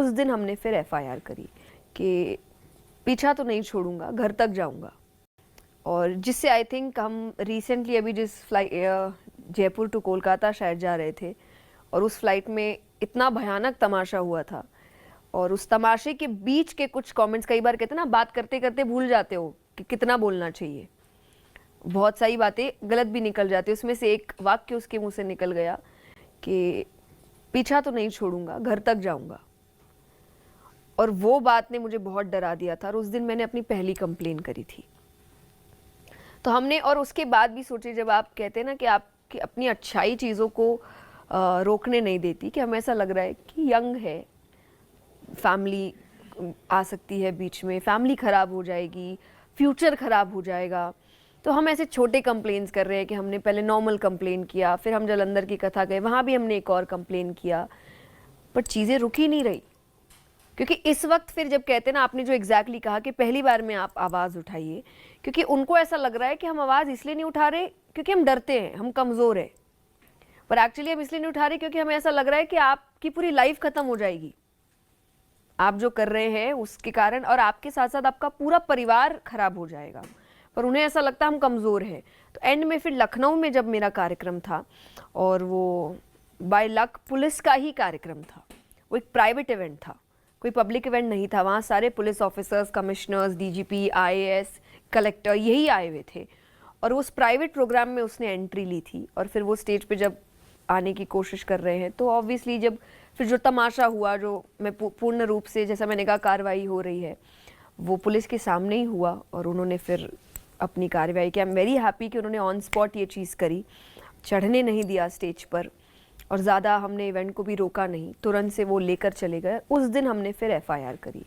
उस दिन हमने फिर एफआईआर करी कि पीछा तो नहीं छोड़ूंगा, घर तक जाऊंगा। और जिससे आई थिंक हम रिसेंटली अभी जिस फ्लाइट जयपुर टू कोलकाता शायद जा रहे थे, और उस फ्लाइट में इतना भयानक तमाशा हुआ था, और उस तमाशे के बीच के कुछ कमेंट्स, कई बार कहते हैं ना बात करते करते भूल जाते हो कि कितना बोलना चाहिए, बहुत सारी बातें गलत भी निकल जाती है। उसमें से एक वाक्य उसके मुंह से निकल गया कि पीछा तो नहीं छोड़ूंगा, घर तक जाऊंगा। और वो बात ने मुझे बहुत डरा दिया था, और उस दिन मैंने अपनी पहली कंप्लेन करी थी। तो हमने, और उसके बाद भी सोचे, जब आप कहते हैं ना कि आपकी अपनी अच्छाई चीज़ों को रोकने नहीं देती, कि हमें ऐसा लग रहा है कि यंग है, फैमिली आ सकती है बीच में, फैमिली ख़राब हो जाएगी, फ्यूचर ख़राब हो जाएगा, तो हम ऐसे छोटे कंप्लेन्स कर रहे हैं कि हमने पहले नॉर्मल कंप्लेन किया, फिर हम जलंधर की कथा गए, वहाँ भी हमने एक और कंप्लेन किया, बट चीज़ें रुक ही नहीं रही। क्योंकि इस वक्त फिर जब कहते हैं ना, आपने जो एग्जैक्टली कहा कि पहली बार में आप आवाज़ उठाइए, क्योंकि उनको ऐसा लग रहा है कि हम आवाज़ इसलिए नहीं उठा रहे क्योंकि हम डरते हैं, हम कमज़ोर हैं, पर एक्चुअली हम इसलिए नहीं उठा रहे क्योंकि हमें ऐसा लग रहा है कि आपकी पूरी लाइफ ख़त्म हो जाएगी आप जो कर रहे हैं उसके कारण, और आपके साथ साथ आपका पूरा परिवार खराब हो जाएगा। पर उन्हें ऐसा लगता है हम कमज़ोर हैं। तो एंड में फिर लखनऊ में जब मेरा कार्यक्रम था, और वो बाय लक पुलिस का ही कार्यक्रम था, वो एक प्राइवेट इवेंट था, कोई पब्लिक इवेंट नहीं था, वहाँ सारे police officers, commissioners, DGP, IAS, collector यही आए हुए थे, और उस प्राइवेट प्रोग्राम में उसने एंट्री ली थी। और फिर वो स्टेज पे जब आने की कोशिश कर रहे हैं, तो ऑब्वियसली जब फिर जो तमाशा हुआ, जो मैं पूर्ण रूप से, जैसा मैंने कहा, कार्रवाई हो रही है, वो पुलिस के सामने ही हुआ, और उन्होंने फिर अपनी कार्रवाई की। आई एम वेरी हैप्पी कि उन्होंने ऑन स्पॉट ये चीज़ करी, चढ़ने नहीं दिया स्टेज पर, और ज़्यादा हमने इवेंट को भी रोका नहीं, तुरंत से वो लेकर चले गए। उस दिन हमने फिर एफआईआर करी।